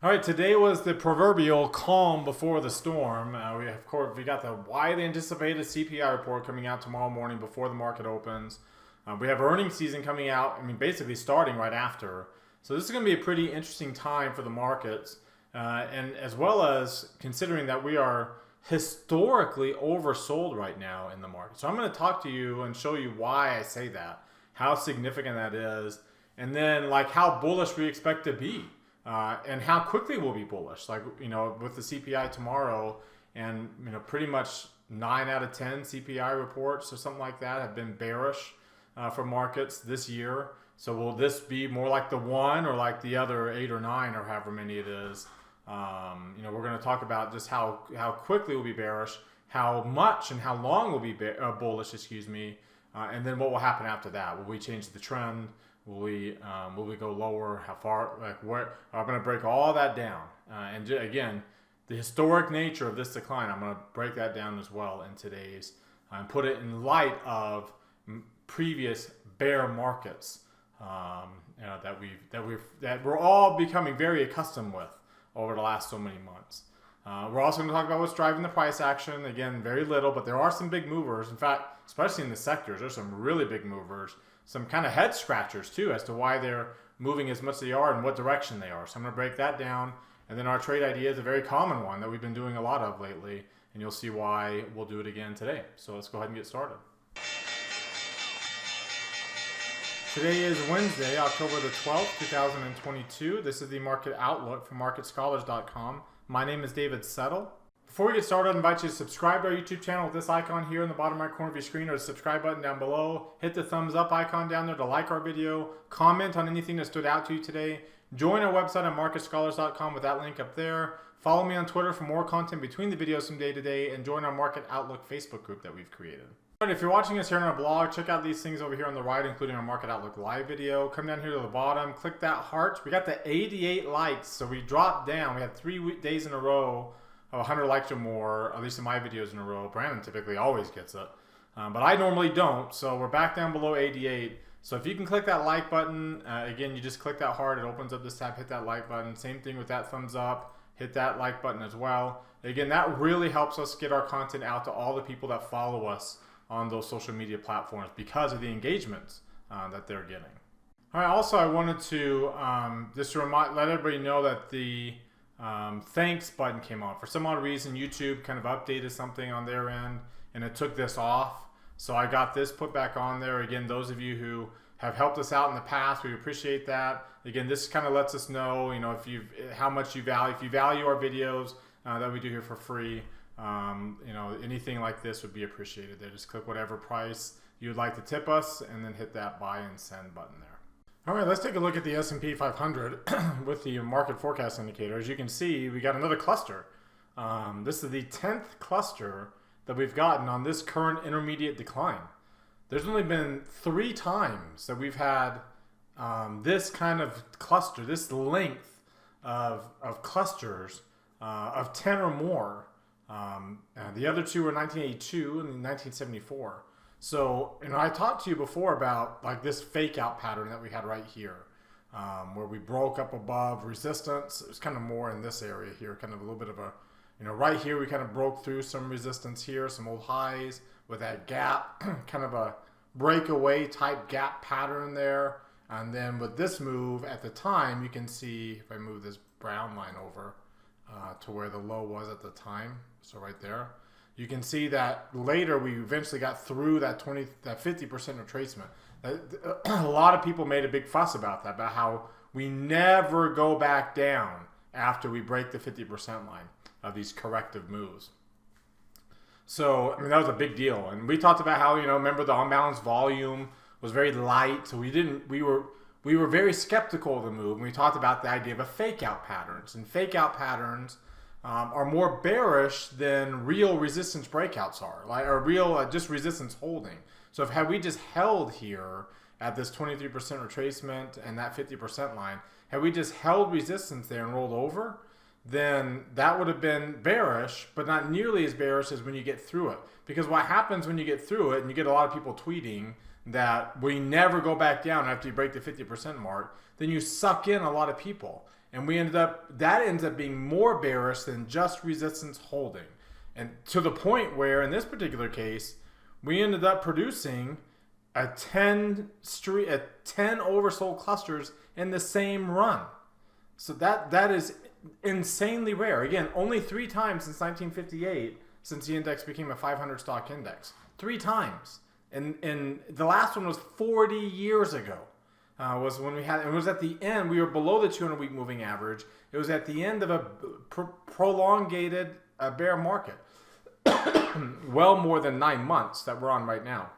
All right, today was the proverbial calm before the storm. We got the widely anticipated CPI report coming out tomorrow morning before the market opens. We have earnings season coming out. Basically starting right after. So this is going to be a pretty interesting time for the markets, and as well as considering that we are historically oversold right now in the market. So I'm going to talk to you and show you why I say that, how significant that is, and then like how bullish we expect to be. And how quickly we'll be bullish, with the CPI tomorrow, and pretty much 9 out of 10 CPI reports or something like that have been bearish for markets this year. So will this be more like the one or like the other 8 or 9 or however many it is? We're going to talk about just how quickly we'll be bearish, how much and how long we'll be bullish, and then what will happen after that. Will we change the trend? Will we go lower? How far? Like where? I'm going to break all that down. Again, the historic nature of this decline, I'm going to break that down as well in today's, and put it in light of previous bear markets that we're all becoming very accustomed with over the last so many months. We're also going to talk about what's driving the price action. Again, very little, but there are some big movers. In fact, especially in the sectors, there's some really big movers. Some kind of head scratchers too as to why they're moving as much as they are and what direction they are. So I'm going to break that down. And then our trade idea is a very common one that we've been doing a lot of lately. And you'll see why we'll do it again today. So let's go ahead and get started. Today is Wednesday, October the 12th, 2022. This is the market outlook from marketscholars.com. My name is David Settle. Before we get started, I invite you to subscribe to our YouTube channel with this icon here in the bottom right corner of your screen, or the subscribe button down below. Hit the thumbs up icon down there to like our video. Comment on anything that stood out to you today. Join our website at marketscholars.com with that link up there. Follow me on Twitter for more content between the videos from day to day, and join our Market Outlook Facebook group that we've created. All right, if you're watching us here on our blog, check out these things over here on the right, including our Market Outlook live video. Come down here to the bottom, click that heart. We got the 88 likes, so we dropped down. We had 3 days in a row of 100 likes or more, at least in my videos in a row. Brandon typically always gets it, but I normally don't. So we're back down below 88. So if you can click that like button, again, you just click that heart. It opens up this tab. Hit that like button. Same thing with that thumbs up. Hit that like button as well. Again, that really helps us get our content out to all the people that follow us on those social media platforms because of the engagements that they're getting. All right. Also, I wanted to just to let everybody know that the thanks button came on. For some odd reason, YouTube kind of updated something on their end and it took this off. So I got this put back on there. Again, those of you who have helped us out in the past, we appreciate that. Again, this kind of lets us know, how much you value. If you value our videos that we do here for free, anything like this would be appreciated. There, just click whatever price you'd like to tip us and then hit that buy and send button there. All right, let's take a look at the S&P 500 with the market forecast indicator. As you can see, we got another cluster. This is the 10th cluster that we've gotten on this current intermediate decline. There's only been 3 times that we've had this kind of cluster, this length of clusters of 10 or more. The other 2 were 1982 and 1974. So, I talked to you before about like this fake out pattern that we had right here, where we broke up above resistance. It was kind of more in this area here, kind of a little bit of a, right here we kind of broke through some resistance here, some old highs with that gap, kind of a breakaway type gap pattern there. And then with this move at the time, you can see if I move this brown line over to where the low was at the time. So right there. You can see that later we eventually got through that 50% retracement. A lot of people made a big fuss about that, about how we never go back down after we break the 50% line of these corrective moves. So, that was a big deal. And we talked about how, remember the unbalanced volume was very light. So we were very skeptical of the move. And we talked about the idea of a fake out patterns. And fake out patterns are more bearish than real resistance breakouts are, or real just resistance holding. So had we just held here at this 23% retracement and that 50% line, had we just held resistance there and rolled over, then that would have been bearish, but not nearly as bearish as when you get through it. Because what happens when you get through it, and you get a lot of people tweeting that we never go back down after you break the 50% mark, then you suck in a lot of people. And that ends up being more bearish than just resistance holding. And to the point where, in this particular case, we ended up producing a 10 oversold clusters in the same run. So that is insanely rare. Again, only 3 times since 1958, since the index became a 500 stock index. 3 times. And the last one was 40 years ago. Was when we had, it was at the end, we were below the 200-week moving average. It was at the end of a prolongated bear market. Well more than 9 months that we're on right now.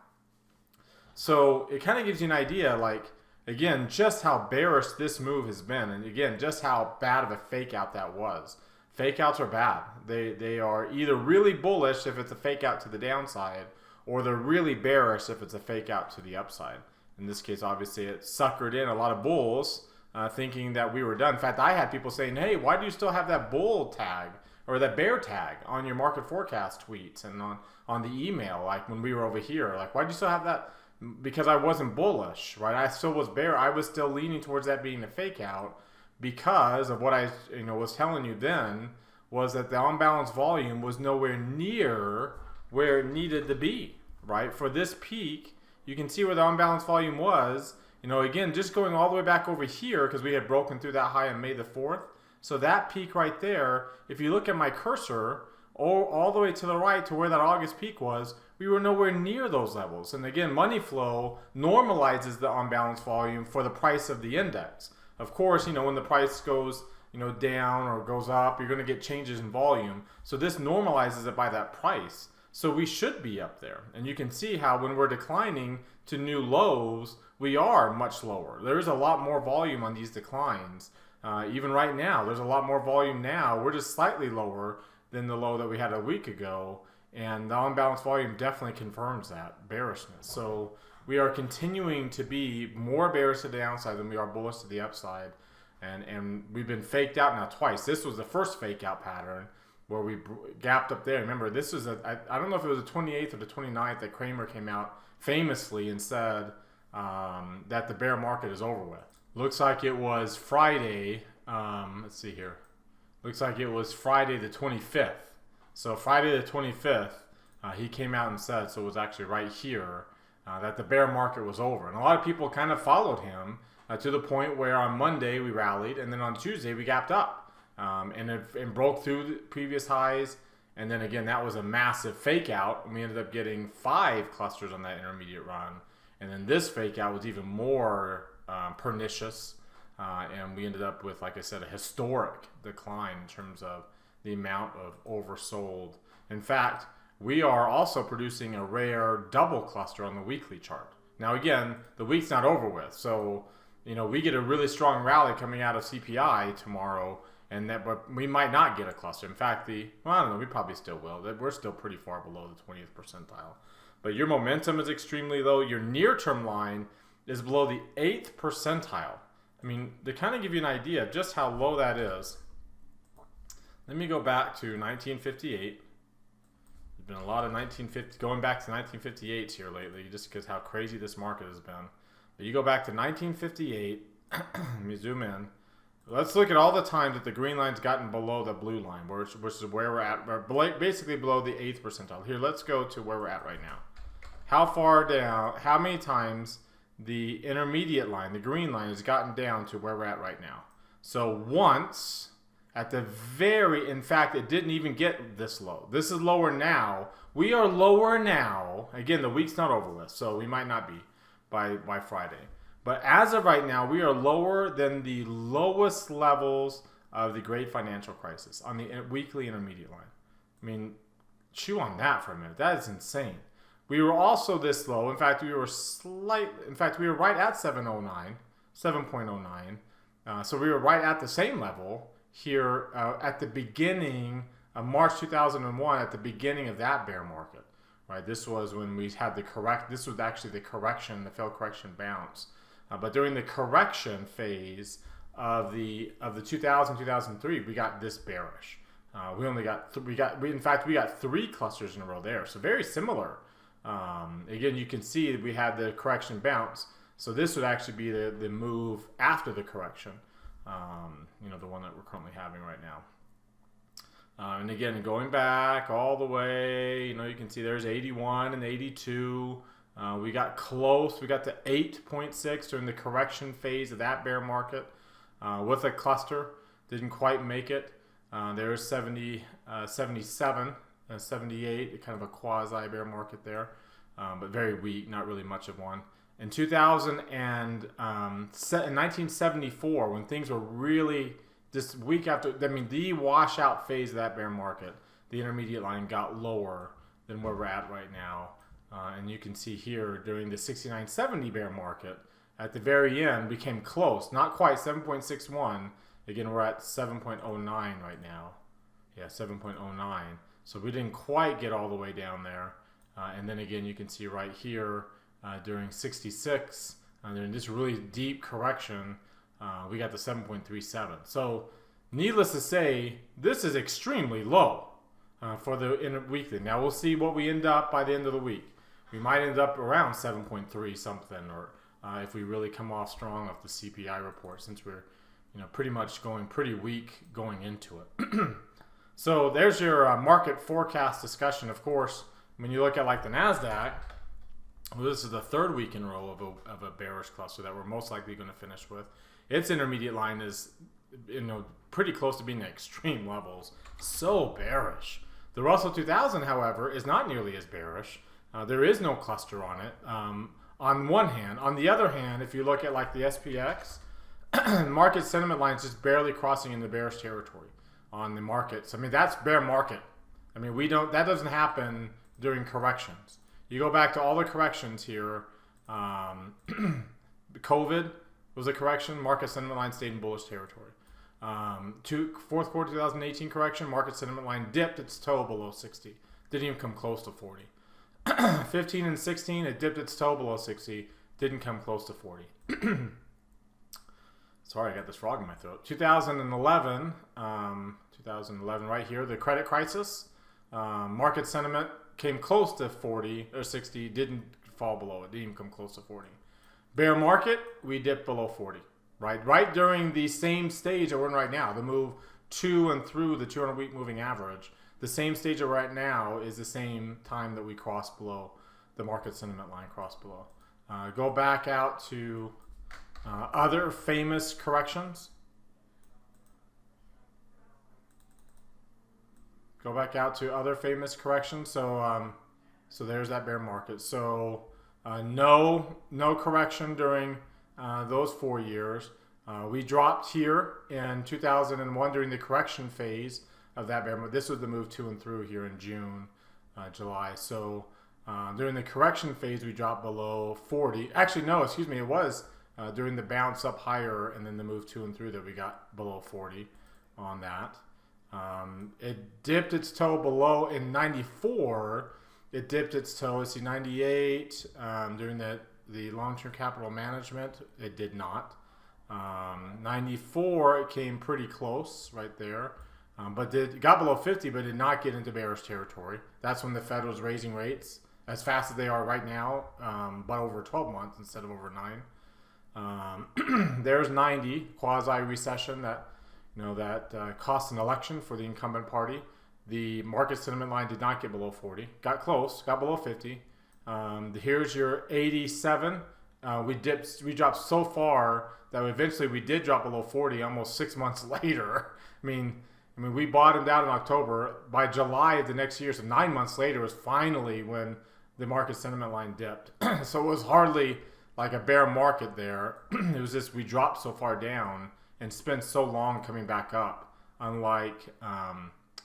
So it kind of gives you an idea, like, again, just how bearish this move has been. And again, just how bad of a fake out that was. Fake outs are bad. They are either really bullish if it's a fake out to the downside, or they're really bearish if it's a fake out to the upside. In this case, obviously, it suckered in a lot of bulls thinking that we were done. In fact, I had people saying, hey, why do you still have that bull tag or that bear tag on your market forecast tweets and on the email, like when we were over here? Like, why do you still have that? Because I wasn't bullish, right? I still was bear. I was still leaning towards that being a fake out because of what I was telling you then, was that the unbalanced volume was nowhere near where it needed to be, right? For this peak, you can see where the unbalanced volume was. Again, just going all the way back over here, because we had broken through that high on May the 4th. So that peak right there, if you look at my cursor, all the way to the right to where that August peak was, we were nowhere near those levels. And again, money flow normalizes the unbalanced volume for the price of the index. Of course, when the price goes down or goes up, you're going to get changes in volume. So this normalizes it by that price. So we should be up there. And you can see how when we're declining to new lows, we are much lower. There is a lot more volume on these declines. Even right now, there's a lot more volume now. We're just slightly lower than the low that we had a week ago. And the unbalanced volume definitely confirms that bearishness. So we are continuing to be more bearish to the downside than we are bullish to the upside. And we've been faked out now twice. This was the first fake out pattern where we gapped up there. Remember, this was I don't know if it was the 28th or the 29th that Kramer came out famously and said that the bear market is over with. Looks like it was Friday. Let's see here. Looks like it was Friday the 25th. So Friday the 25th, he came out and said, so it was actually right here, that the bear market was over. And a lot of people kind of followed him to the point where on Monday we rallied, and then on Tuesday we gapped up. And broke through the previous highs. And then again, that was a massive fake out. And we ended up getting 5 clusters on that intermediate run. And then this fake out was even more pernicious. And we ended up with, like I said, a historic decline in terms of the amount of oversold. In fact, we are also producing a rare double cluster on the weekly chart. Now, again, the week's not over with. So, we get a really strong rally coming out of CPI tomorrow. But we might not get a cluster. In fact, I don't know, we probably still will. We're still pretty far below the 20th percentile. But your momentum is extremely low. Your near-term line is below the 8th percentile. I mean, to kind of give you an idea of just how low that is, let me go back to 1958. There's been a lot of going back to 1958s here lately, just because how crazy this market has been. But you go back to 1958, let me zoom in. Let's look at all the times that the green line's gotten below the blue line, which is where we're at. We're basically below the 8th percentile. Here, let's go to where we're at right now. How far down, how many times the intermediate line, the green line, has gotten down to where we're at right now. So once, at the in fact, it didn't even get this low. This is lower now. We are lower now. Again, the week's not over with, so we might not be by Friday. But as of right now, we are lower than the lowest levels of the great financial crisis on the weekly intermediate line. I mean, chew on that for a minute. That is insane. We were also this low. In fact, we were right at 7.09. So we were right at the same level here at the beginning of March 2001, at the beginning of that bear market. Right? This was when we had this was actually the correction, the failed correction bounce. But during the correction phase of the 2003, we got this bearish. We got 3 clusters in a row there. So very similar. Again, you can see we had the correction bounce. So this would actually be the move after the correction. The one that we're currently having right now. And again, going back all the way, you can see there's 81 and 82. We got close. We got to 8.6 during the correction phase of that bear market with a cluster. Didn't quite make it. There's 77, 78, kind of a quasi bear market there, but very weak, not really much of one. In 1974, when things were really just week after, the washout phase of that bear market, the intermediate line got lower than where we're at right now. And you can see here during the 69.70 bear market, at the very end, we came close, not quite 7.61. Again, we're at 7.09 right now. Yeah, 7.09. So we didn't quite get all the way down there. And then again, you can see right here during 66, during this really deep correction, we got the 7.37. So needless to say, this is extremely low for the weekly. Now we'll see what we end up by the end of the week. We might end up around 7.3 something, or if we really come off strong off the CPI report, since we're pretty much going pretty weak going into it. So there's your market forecast discussion. Of course, when you look at like the NASDAQ, well, this is the third week in a row of a bearish cluster that we're most likely going to finish with. Its intermediate line is pretty close to being at extreme levels. So bearish. The Russell 2000, however, is not nearly as bearish. There is no cluster on it. On one hand. On the other hand, if you look at like the SPX, market sentiment line is just barely crossing into bearish territory on the markets. That's bear market. That doesn't happen during corrections. You go back to all the corrections here. COVID was a correction. Market sentiment line stayed in bullish territory. Fourth quarter 2018 correction. Market sentiment line dipped its toe below 60. Didn't even come close to 40. 15 and 16, it dipped its toe below 60. Didn't come close to 40. Sorry, I got this frog in my throat. 2011 right here, the credit crisis. Market sentiment came close to 40 or 60, didn't fall below it, didn't even come close to 40. Bear market, we dipped below 40, right during the same stage that we're in right now, the move to and through the 200-week moving average. The same stage that we're at now is the same time that we crossed below, the market sentiment line crossed below. Go back out to other famous corrections. Go back out to other famous corrections. So there's that bear market. So no correction during those 4 years. We dropped here in 2001 during the correction phase of that bear market. This was the move to and through here in June, July. So during the correction phase, we dropped below 40. Actually, no, excuse me. It was during the bounce up higher and then the move to and through that we got below 40 on that. It dipped its toe below in 94. It dipped its toe, let's see, 98 during the long-term capital management. It did not. 94, it came pretty close right there. But it got below 50, but did not get into bearish territory. That's when the Fed was raising rates as fast as they are right now, but over 12 months instead of over 9. There's 90, quasi-recession that cost an election for the incumbent party. The market sentiment line did not get below 40. Got close, got below 50. Here's your 87. We dropped so far that eventually we did drop below 40 almost 6 months later. We bottomed out in October. By July of the next year, so 9 months later, was finally when the market sentiment line dipped. So it was hardly like a bear market there. It was just we dropped so far down and spent so long coming back up, unlike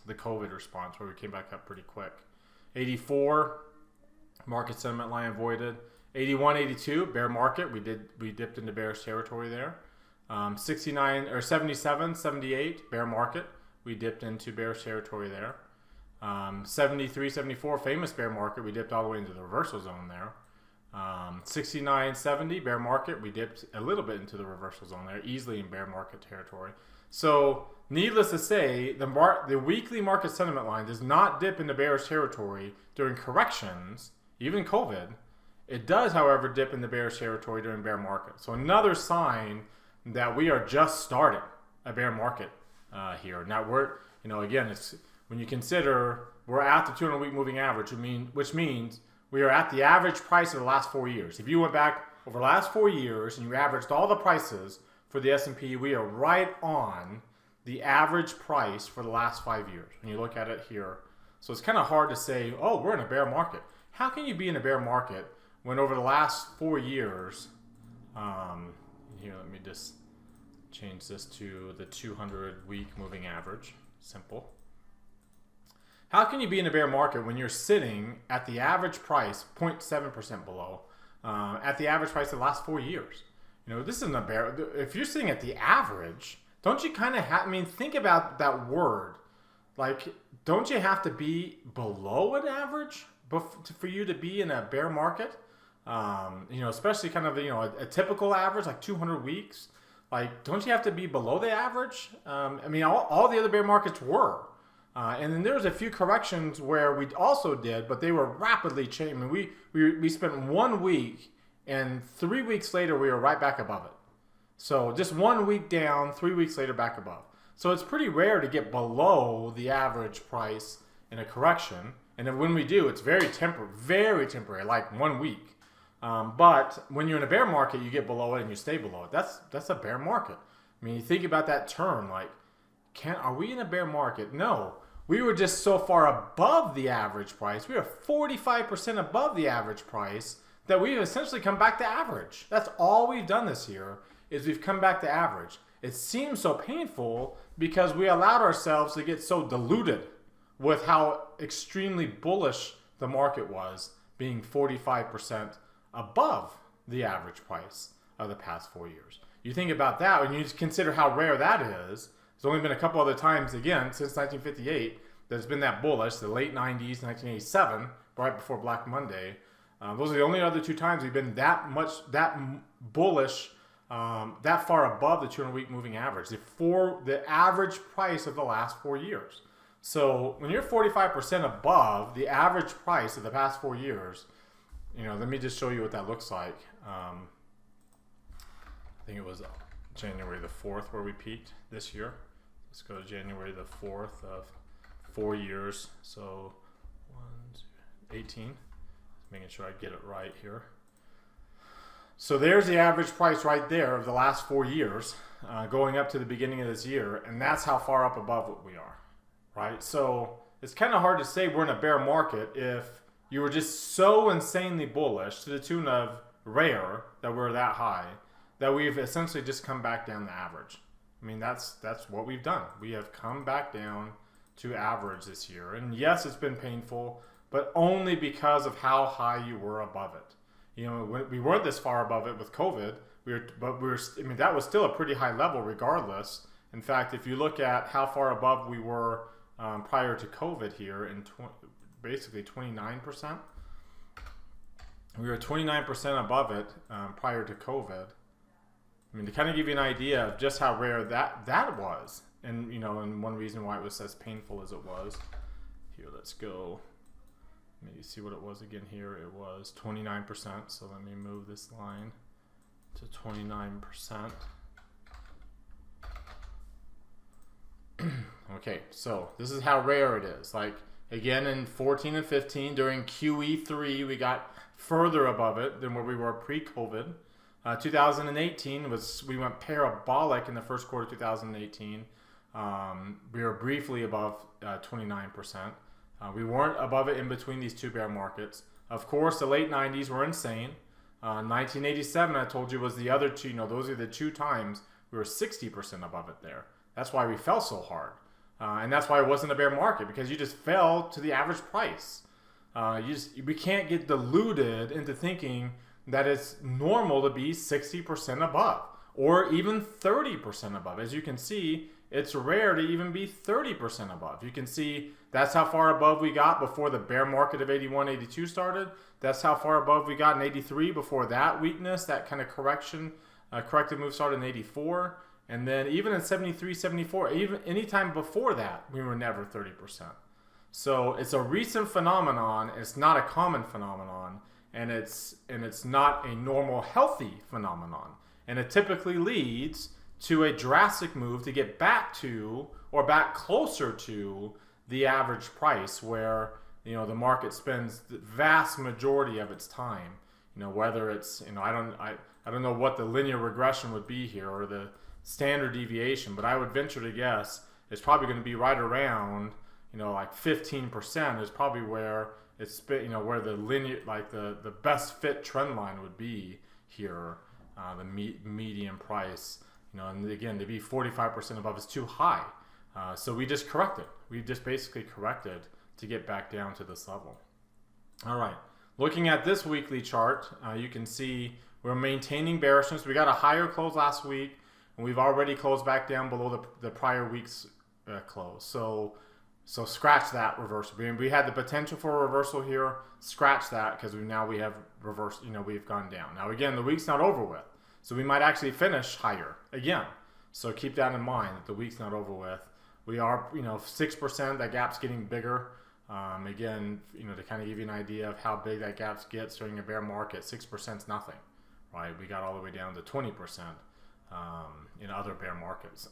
the COVID response where we came back up pretty quick. 84, market sentiment line avoided. 81, 82, bear market. We dipped into bearish territory there. 69 or 77, 78, bear market. We dipped into bearish territory there. 73, 74, famous bear market. We dipped all the way into the reversal zone there. 69, 70, bear market. We dipped a little bit into the reversal zone there, easily in bear market territory. So, needless to say, the weekly market sentiment line does not dip into bearish territory during corrections, even COVID. It does, however, dip into bearish territory during bear market. So another sign that we are just starting. a bear market here. Now again, it's when you consider we're at the 200-week moving average, which means we are at the average price of the last 4 years. If you went back over the last 4 years and you averaged all the prices for the S&P, we are right on the average price for the last 5 years when you look at it here. So it's kind of hard to say, oh, we're in a bear market. How can you be in a bear market when over the last 4 years, here, let me just change this to the 200-week moving average, simple. How can you be in a bear market when you're sitting at the average price, 0.7% below, at the average price of the last 4 years? This isn't a bear. If you're sitting at the average, don't you kind of think about that word. Like, don't you have to be below an average for you to be in a bear market? Especially kind of, a typical average, like 200 weeks. Like, don't you have to be below the average? All the other bear markets were. And then there was a few corrections where we also did, but they were rapidly changing. We spent 1 week, and 3 weeks later we were right back above it. So just 1 week down, 3 weeks later back above. So it's pretty rare to get below the average price in a correction. And then when we do, it's very temporary, like 1 week. But when you're in a bear market, you get below it and you stay below it. That's a bear market. You think about that term, like, are we in a bear market? No. We were just so far above the average price. We are 45% above the average price that we've essentially come back to average. That's all we've done this year is we've come back to average. It seems so painful because we allowed ourselves to get so diluted with how extremely bullish the market was, being 45% above the average price of the past 4 years. You think about that when you consider how rare that is. There's only been a couple other times, again, since 1958, that it's been that bullish, the late 90s, 1987, right before Black Monday. Those are the only other 2 times we've been that bullish, that far above the 200-week moving average, the average price of the last 4 years. So when you're 45% above the average price of the past 4 years, let me just show you what that looks like. I think it was January the 4th where we peaked this year. Let's go to January the 4th of 4 years. So 18. Making sure I get it right here. So there's the average price right there of the last 4 years, going up to the beginning of this year, and that's how far up above what we are, right? So it's kind of hard to say we're in a bear market if you were just so insanely bullish to the tune of rare that we're that high, that we've essentially just come back down the average. That's what we've done. We have come back down to average this year. And yes, it's been painful, but only because of how high you were above it. We weren't this far above it with COVID, that was still a pretty high level regardless. In fact, if you look at how far above we were prior to COVID here in basically 29%, we were 29% above it prior to COVID. To kind of give you an idea of just how rare that was, and and one reason why it was as painful as it was. Here, let's go. Maybe see what it was again here. It was 29%. So let me move this line to 29%. Okay, so this is how rare it is. Like, again, in 14 and 15 during QE3, we got further above it than where we were pre-COVID. 2018 we went parabolic in the first quarter of 2018. We were briefly above 29%. We weren't above it in between these 2 bear markets. Of course, the late 90s were insane. 1987, I told you, was the other 2. Those are the 2 times we were 60% above it there. That's why we fell so hard. And that's why it wasn't a bear market, because you just fell to the average price. We can't get deluded into thinking that it's normal to be 60% above or even 30% above. As you can see, it's rare to even be 30% above. You can see that's how far above we got before the bear market of 81, 82 started. That's how far above we got in 83 before that weakness, that kind of corrective move started in 84. And then even in 73, 74, even any time before that, we were never 30%. So it's a recent phenomenon. It's not a common phenomenon. And it's not a normal, healthy phenomenon. And it typically leads to a drastic move to get back to or back closer to the average price where, the market spends the vast majority of its time. Whether it's, I don't know what the linear regression would be here or the standard deviation, but I would venture to guess it's probably going to be right around, like 15% is probably where it's, where the linear, like the best fit trend line would be here, the median price, and again, to be 45% above is too high. So we just corrected. We just basically corrected to get back down to this level. All right. Looking at this weekly chart, you can see we're maintaining bearishness. We got a higher close last week, and we've already closed back down below the prior week's close. So scratch that reversal. We had the potential for a reversal here. Scratch that because we have reversed. We've gone down. Now again, the week's not over with, so we might actually finish higher again. So keep that in mind that the week's not over with. We are, 6%. That gap's getting bigger. Again, to kind of give you an idea of how big that gap gets during a bear market, 6% is nothing, right? We got all the way down to 20% in other bear markets.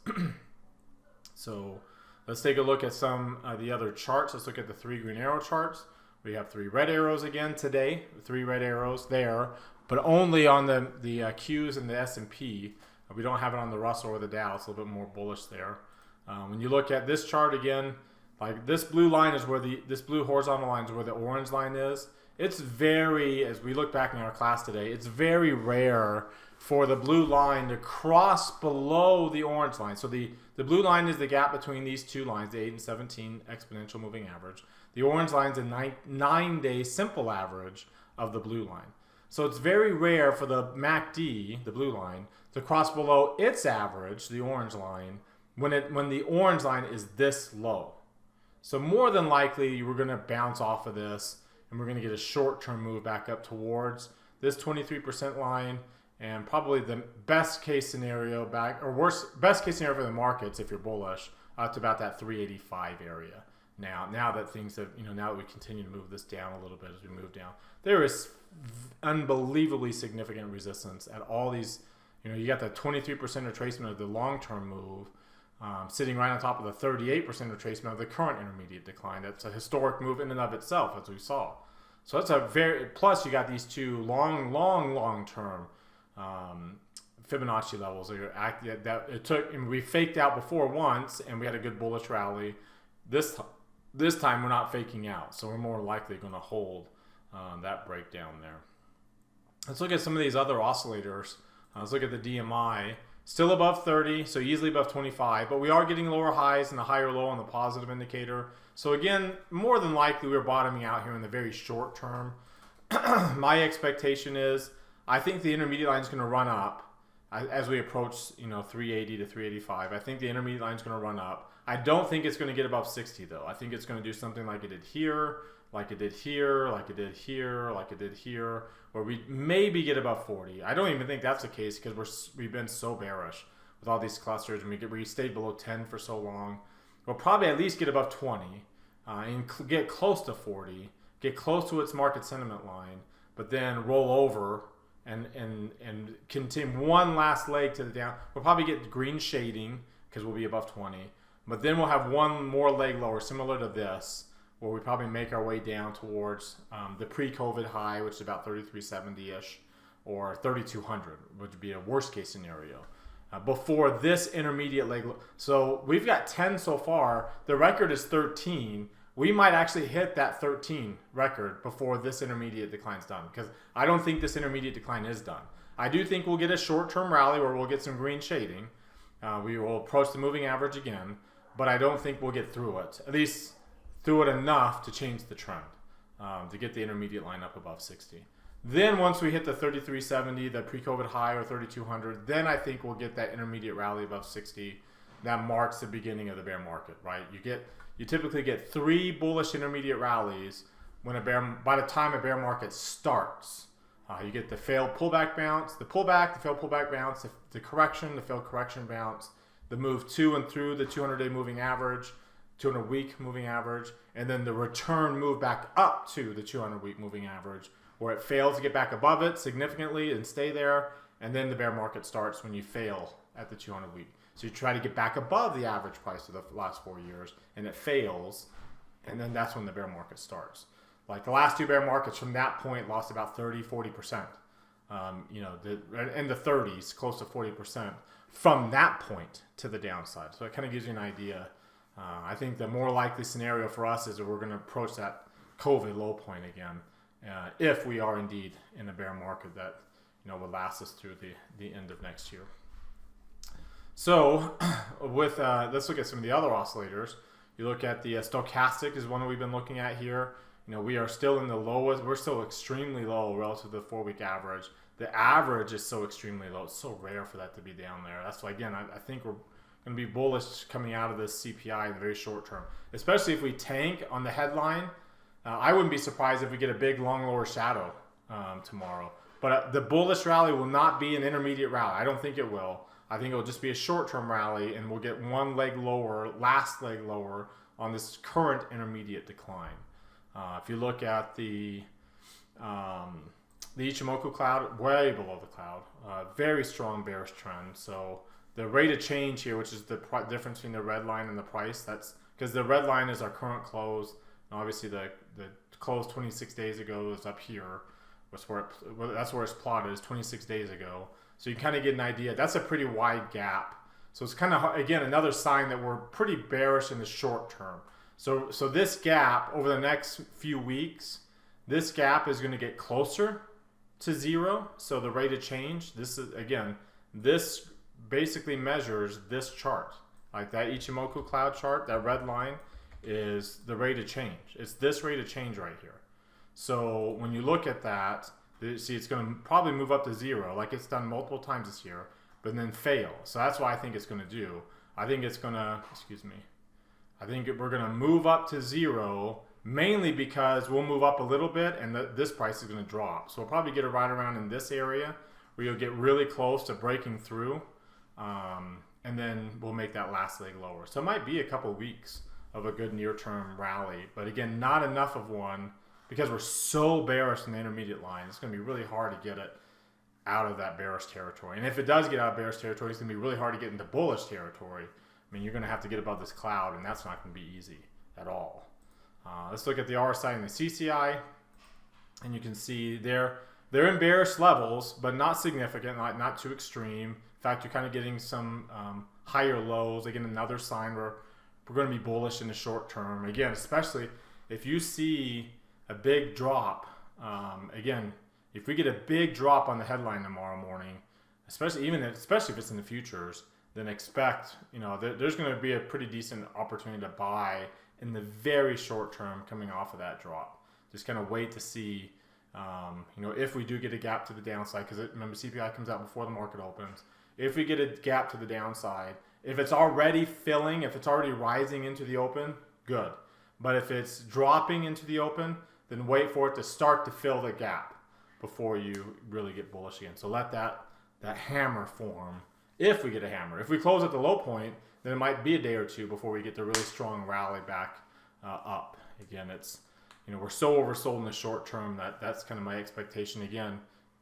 So let's take a look at some of the other charts. Let's look at the 3 green arrow charts. We have 3 red arrows again today, 3 red arrows there, but only on the Qs and the S&P. We don't have it on the Russell or the Dow. It's a little bit more bullish there. When you look at this chart again, like this blue line is where this blue horizontal line is where the orange line is. It's very, as we look back in our class today, it's very rare for the blue line to cross below the orange line. So the blue line is the gap between these two lines, the 8 and 17 exponential moving average. The orange line is a 9-day simple average of the blue line. So it's very rare for the MACD, the blue line, to cross below its average, the orange line, when the orange line is this low. So more than likely, we're going to bounce off of this, and we're going to get a short-term move back up towards this 23% line, and probably the best case scenario best case scenario for the markets, if you're bullish, up to about that 385 area. Now that things have, now that we continue to move this down a little bit as we move down, there is unbelievably significant resistance at all these. You got the 23% retracement of the long-term move. Sitting right on top of the 38% retracement of the current intermediate decline. That's a historic move in and of itself, as we saw. So that's plus you got these two long-term Fibonacci levels that it took, and we faked out before once, and we had a good bullish rally. This time we're not faking out, so we're more likely going to hold that breakdown there. Let's look at some of these other oscillators. Let's look at the DMI. Still above 30, so easily above 25, but we are getting lower highs and a higher low on the positive indicator. So again, more than likely we're bottoming out here in the very short term. My expectation is I think the intermediate line is going to run up as we approach 380 to 385. I think the intermediate line is going to run up. I don't think it's going to get above 60 though. I think it's going to do something like it did here, like it did here, like it did here, like it did here, where we maybe get above 40. I don't even think that's the case because we've been so bearish with all these clusters, and we stayed below 10 for so long. We'll probably at least get above 20 and get close to 40, get close to its market sentiment line, but then roll over and continue one last leg to the down. We'll probably get green shading because we'll be above 20, but then we'll have one more leg lower, similar to this, where we probably make our way down towards the pre-COVID high, which is about 3370-ish, or 3200, which would be a worst case scenario, before this intermediate leg. So we've got 10 so far. The record is 13. We might actually hit that 13 record before this intermediate decline is done, because I don't think this intermediate decline is done. I do think we'll get a short-term rally where we'll get some green shading. We will approach the moving average again, but I don't think we'll get through it, at least through it enough to change the trend, to get the intermediate line up above 60. Then once we hit the 3370, the pre-COVID high, or 3200, then I think we'll get that intermediate rally above 60. That marks the beginning of the bear market, right? You typically get 3 bullish intermediate rallies by the time a bear market starts. You get the failed pullback bounce, the pullback, the failed pullback bounce, the correction, the failed correction bounce, the move to and through the 200-day moving average, 200-week moving average, and then the return move back up to the 200-week moving average, where it fails to get back above it significantly and stay there, and then the bear market starts when you fail at the 200 week. So you try to get back above the average price of the last 4 years, and it fails, and then that's when the bear market starts. Like the last 2 bear markets from that point lost about 30-40%. In the 30s, close to 40% from that point to the downside. So it kind of gives you an idea. I think the more likely scenario for us is that we're going to approach that COVID low point again, if we are indeed in a bear market that will last us through the end of next year. So with let's look at some of the other oscillators. You look at the stochastic is one that we've been looking at here. We are still in the lowest. We're still extremely low relative to the 4-week average. The average is so extremely low. It's so rare for that to be down there. That's why, again, I think we're going to be bullish coming out of this CPI in the very short term, especially if we tank on the headline. I wouldn't be surprised if we get a big long lower shadow tomorrow. But the bullish rally will not be an intermediate rally. I don't think it will. I think it will just be a short-term rally, and we'll get one leg lower, last leg lower on this current intermediate decline. If you look at the Ichimoku cloud, way below the cloud, very strong bearish trend. So the rate of change here, which is the difference between the red line and the price, that's because the red line is our current close. And obviously, the close 26 days ago is up here. That's where it's plotted, is 26 days ago. So you kind of get an idea. That's a pretty wide gap. So it's kind of, again, another sign that we're pretty bearish in the short term. So this gap over the next few weeks, this gap is going to get closer to zero. So the rate of change, this basically measures this chart. Like that Ichimoku cloud chart, that red line is the rate of change. It's this rate of change right here. So when you look at that, see it's going to probably move up to zero, like it's done multiple times this year, but then fail. So that's what I think it's going to do. I think it's going to, I think we're going to move up to zero, mainly because we'll move up a little bit and this price is going to drop. So we'll probably get it right around in this area where you'll get really close to breaking through, and then we'll make that last leg lower. So it might be a couple weeks of a good near-term rally, but again, not enough of one because we're so bearish in the intermediate line. It's going to be really hard to get it out of that bearish territory. And if it does get out of bearish territory, it's going to be really hard to get into bullish territory. I mean, you're going to have to get above this cloud, and that's not going to be easy at all. Let's look at the RSI and the CCI, and you can see they're in bearish levels, but not significant, not too extreme. In fact, you're kind of getting some higher lows. Again, another sign where we're going to be bullish in the short term. Again, especially if you see a big drop. Again, if we get a big drop on the headline tomorrow morning, especially if it's in the futures, then expect there's going to be a pretty decent opportunity to buy in the very short term coming off of that drop. Just kind of wait to see if we do get a gap to the downside, because remember CPI comes out before the market opens. If we get a gap to the downside, if it's already filling, if it's already rising into the open, good. But if it's dropping into the open, then wait for it to start to fill the gap before you really get bullish again. So let that hammer form. If we get a hammer, if we close at the low point, then it might be a day or two before we get the really strong rally back up. Again, it's we're so oversold in the short term that's kind of my expectation again,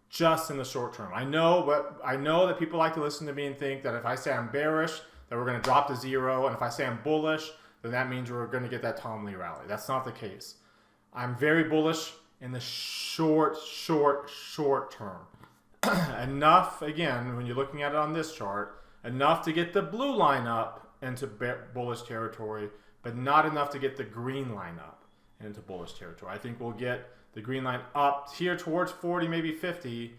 just in the short term. I know that people like to listen to me and think that if I say I'm bearish, that we're going to drop to zero, and if I say I'm bullish, then that means we're going to get that Tom Lee rally. That's not the case. I'm very bullish in the short term. Enough, again, when you're looking at it on this chart, enough to get the blue line up into bullish territory, but not enough to get the green line up into bullish territory. I think we'll get the green line up here towards 40, maybe 50,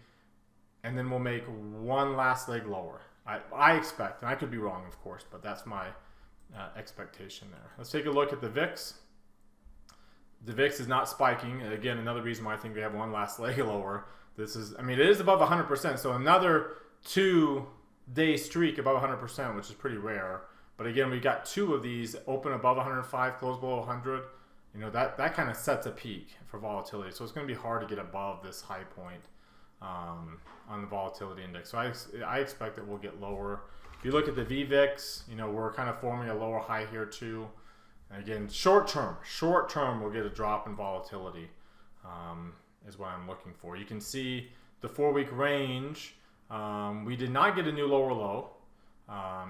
and then we'll make one last leg lower. I expect, and I could be wrong, of course, but that's my expectation there. Let's take a look at the VIX. The VIX is not spiking. Again, another reason why I think we have one last leg lower. It is above 100%, so another 2-day streak above 100%, which is pretty rare. But again, we got 2 of these open above 105, close below 100. That kind of sets a peak for volatility. So it's going to be hard to get above this high point on the volatility index. So I expect that we'll get lower. If you look at the VVIX, we're kind of forming a lower high here too. And again, short term, we'll get a drop in volatility is what I'm looking for. You can see the 4-week range. We did not get a new lower low.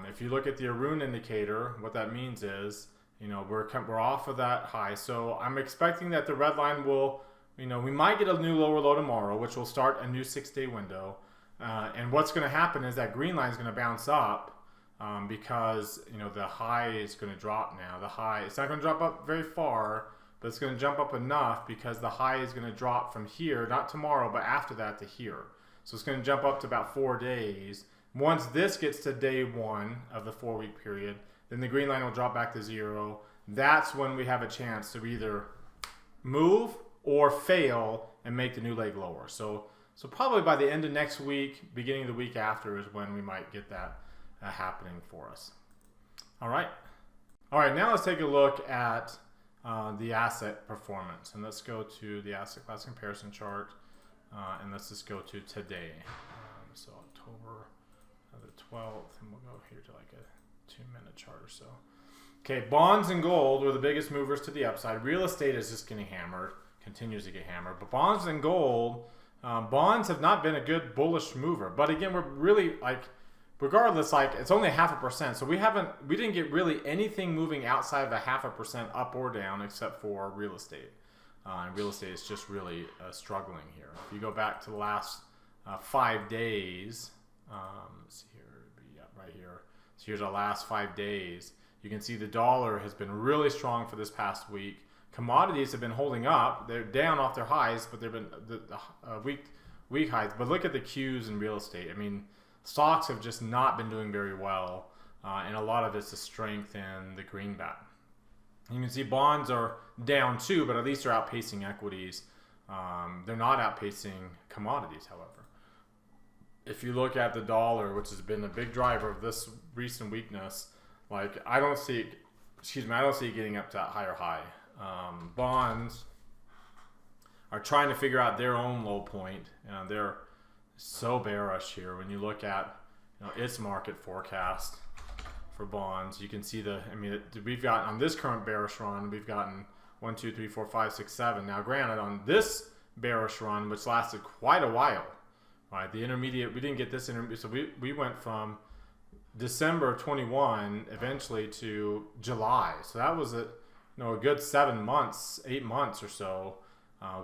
If you look at the Arun indicator, what that means is, we're off of that high. So I'm expecting that the red line will, we might get a new lower low tomorrow, which will start a new 6-day window. And what's going to happen is that green line is going to bounce up because, the high is going to drop now. The high, it's not going to drop up very far, but it's going to jump up enough because the high is going to drop from here, not tomorrow, but after that to here. So it's going to jump up to about 4 days. Once this gets to day 1 of the 4-week period, then the green line will drop back to 0. That's when we have a chance to either move or fail and make the new leg lower. So probably by the end of next week, beginning of the week after is when we might get that happening for us. All right, now let's take a look at the asset performance. And let's go to the asset class comparison chart. And let's just go to today. So October the 12th, and we'll go here to like a 2-minute chart or so. Okay, bonds and gold were the biggest movers to the upside. Real estate is just getting hammered, continues to get hammered. But bonds and gold, bonds have not been a good bullish mover. But again, we're really regardless, it's only 0.5%. So we didn't get really anything moving outside of a 0.5% up or down except for real estate. And real estate is just really struggling here. If you go back to the last 5 days, let's see here, right here. So here's our last 5 days. You can see the dollar has been really strong for this past week. Commodities have been holding up. They're down off their highs, but they've been the week highs. But look at the Qs in real estate. I mean, stocks have just not been doing very well, and a lot of it's the strength in the greenback. You can see bonds are down too, but at least they're outpacing equities. They're not outpacing commodities, however. If you look at the dollar, which has been a big driver of this recent weakness, I don't see it getting up to that higher high. Bonds are trying to figure out their own low point. They're so bearish here. When you look at its market forecast for bonds, you can see we've got on this current bearish run, we've gotten 1, 2, 3, 4, 5, 6, 7. Now, granted, on this bearish run, which lasted quite a while, right? The intermediate, we didn't get this intermediate, so we went from December 21 eventually to July. So that was a good 7 months, 8 months or so.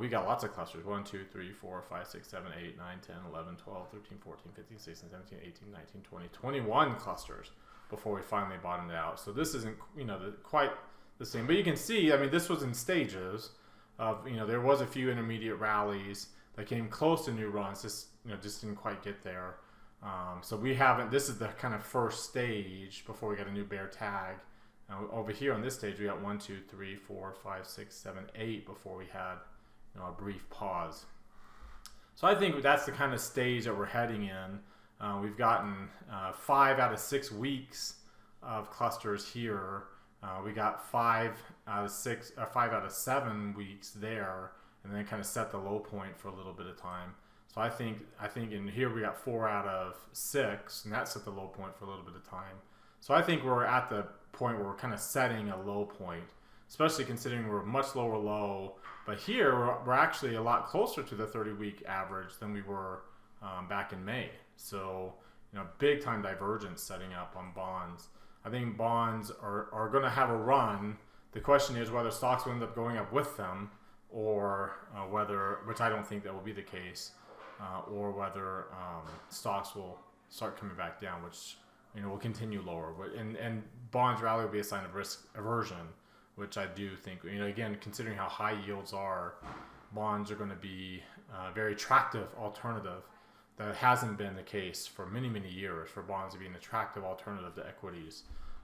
We got lots of clusters. 1, 2, 3, 4, 5, 6, 7, 8, 9, 10, 11, 12, 13, 14, 15, 16, 17, 18, 19, 20, 21 clusters before we finally bottomed out. So this isn't, quite the same. But you can see, this was in stages of, there was a few intermediate rallies that came close to new runs, just didn't quite get there. So this is the kind of first stage before we got a new bear tag. Over here on this stage, we got 1, 2, 3, 4, 5, 6, 7, 8 before we had a brief pause. So I think that's the kind of stage that we're heading in. We've gotten 5 out of 6 weeks of clusters here. We got 5 out of 7 weeks there, and then kind of set the low point for a little bit of time. So I think in here we got 4 out of 6, and that set the low point for a little bit of time. So I think we're at the point where we're kind of setting a low point, especially considering we're much lower low. But here we're actually a lot closer to the 30-week average than we were back in May. So big time divergence setting up on bonds. I think bonds are going to have a run. The question is whether stocks will end up going up with them, or which I don't think that will be the case, or whether stocks will start coming back down, which will continue lower. And bonds rally will be a sign of risk aversion, which I do think, again, considering how high yields are, bonds are going to be a very attractive alternative. That hasn't been the case for many, many years, for bonds to be an attractive alternative to equities.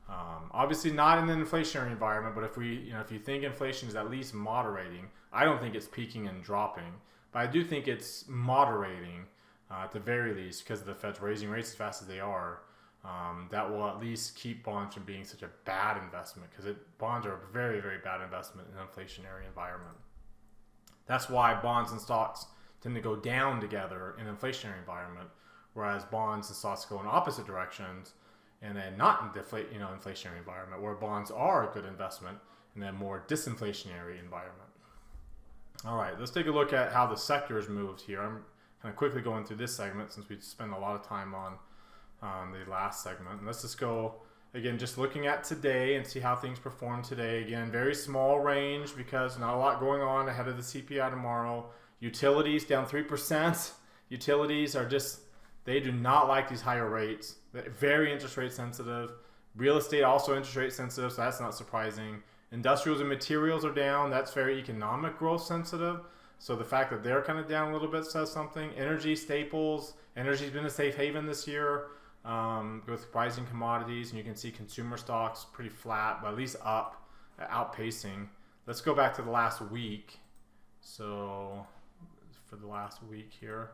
Obviously not in an inflationary environment, but if you think inflation is at least moderating, I don't think it's peaking and dropping, but I do think it's moderating at the very least, because the Fed's raising rates as fast as they are. That will at least keep bonds from being such a bad investment, because bonds are a very, very bad investment in an inflationary environment. That's why bonds and stocks tend to go down together in an inflationary environment, whereas bonds and stocks go in opposite directions in a not inflationary environment, where bonds are a good investment in a more disinflationary environment. All right, let's take a look at how the sectors moved here. I'm kind of quickly going through this segment since we spend a lot of time on the last segment. And let's just go, again, just looking at today and see how things perform today. Again, very small range because not a lot going on ahead of the CPI tomorrow. Utilities down 3%. Utilities are just, they do not like these higher rates. They're very interest rate sensitive. Real estate also interest rate sensitive, so that's not surprising. Industrials and materials are down. That's very economic growth sensitive. So the fact that they're kind of down a little bit says something. Energy, staples. Energy's been a safe haven this year with rising commodities. And you can see consumer stocks pretty flat, but at least up, outpacing. Let's go back to the last week. So for the last week here.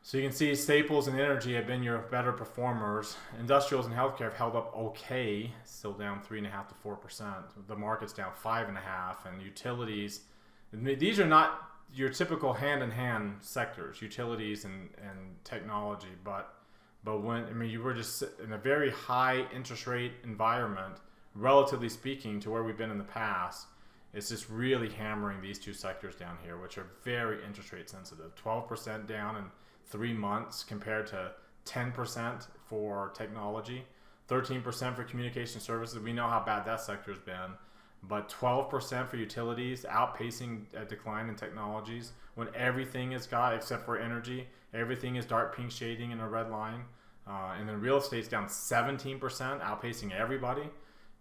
So you can see staples and energy have been your better performers. Industrials and healthcare have held up okay, still down 3.5% to 4%. The market's down 5.5%, and utilities. These are not your typical hand-in-hand sectors, utilities and technology. But when you were just in a very high interest rate environment, relatively speaking, to where we've been in the past. It's just really hammering these two sectors down here, which are very interest rate sensitive. 12% down in 3 months compared to 10% for technology, 13% for communication services. We know how bad that sector's been, but 12% for utilities, outpacing a decline in technologies when everything is got, except for energy, everything is dark pink shading in a red line. And then real estate's down 17%, outpacing everybody.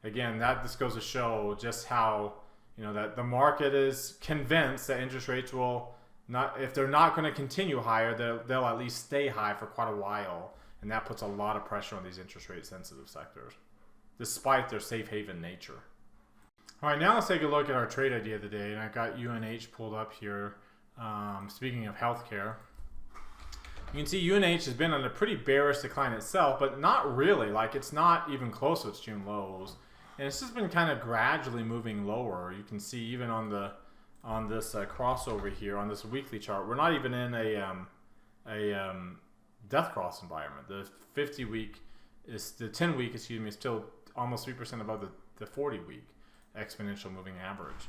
Again, that just goes to show just how, that the market is convinced that interest rates will not, if they're not going to continue higher, they'll at least stay high for quite a while. And that puts a lot of pressure on these interest rate sensitive sectors, despite their safe haven nature. All right, now let's take a look at our trade idea of the day. And I've got UNH pulled up here. Speaking of healthcare, you can see UNH has been on a pretty bearish decline itself, but not really. Like, it's not even close to its June lows. And it's just been kind of gradually moving lower. You can see even on this crossover here on this weekly chart, we're not even in a death cross environment. The 50-week is the 10-week, is still almost 3% above the 40-week exponential moving average.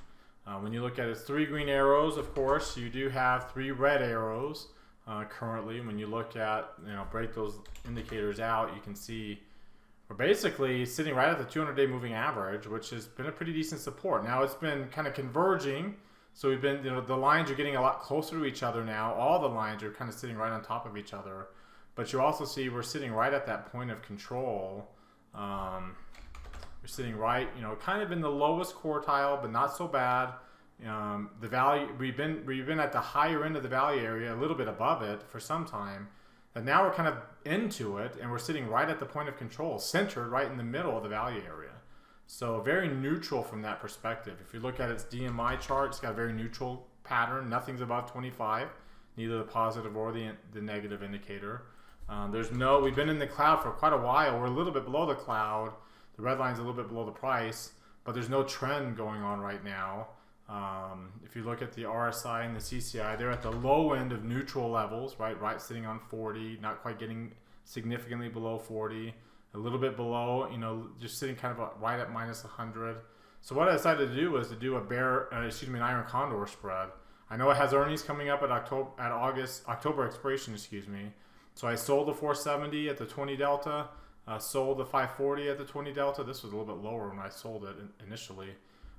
When you look at its 3 green arrows, of course, you do have 3 red arrows currently. When you look at, break those indicators out, you can see we're basically sitting right at the 200-day moving average, which has been a pretty decent support. Now it's been kind of converging. So we've been, the lines are getting a lot closer to each other now. All the lines are kind of sitting right on top of each other. But you also see we're sitting right at that point of control. We're sitting right, kind of in the lowest quartile, but not so bad. The value, we've been at the higher end of the value area, a little bit above it for some time. And now we're kind of into it, and we're sitting right at the point of control, centered right in the middle of the value area. So very neutral from that perspective. If you look at its DMI chart, it's got a very neutral pattern. Nothing's above 25, neither the positive or the negative indicator. We've been in the cloud for quite a while. We're a little bit below the cloud. The red line's a little bit below the price, but there's no trend going on right now. If you look at the RSI and the CCI, they're at the low end of neutral levels, right sitting on 40, not quite getting significantly below 40, a little bit below, just sitting kind of right at minus 100. So what I decided to do was to do an iron condor spread. I know it has earnings coming up at October expiration, So I sold the 470 at the 20 delta, sold the 540 at the 20 delta. This was a little bit lower when I sold it initially.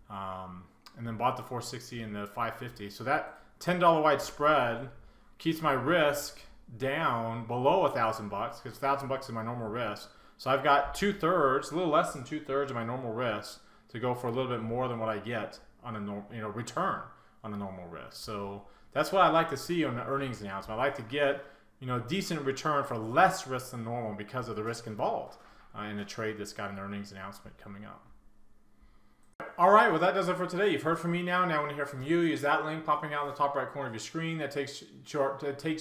And then bought the 460 and the 550. So that $10 wide spread keeps my risk down below $1,000 because $1,000 is my normal risk. So I've got 2/3, a little less than 2/3 of my normal risk to go for a little bit more than what I get on a return on a normal risk. So that's what I like to see on the earnings announcement. I like to get decent return for less risk than normal because of the risk involved in a trade that's got an earnings announcement coming up. All right, well, that does it for today. You've heard from me now. Now I want to hear from you. Use that link popping out in the top right corner of your screen. That takes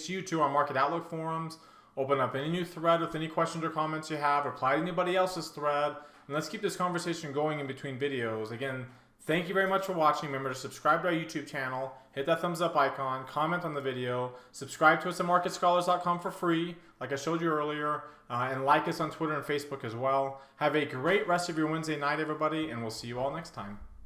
you to our Market Outlook forums. Open up any new thread with any questions or comments you have. Reply to anybody else's thread. And let's keep this conversation going in between videos. Again, thank you very much for watching. Remember to subscribe to our YouTube channel. Hit that thumbs up icon. Comment on the video. Subscribe to us at MarketScholars.com for free, like I showed you earlier. And like us on Twitter and Facebook as well. Have a great rest of your Wednesday night, everybody, and we'll see you all next time.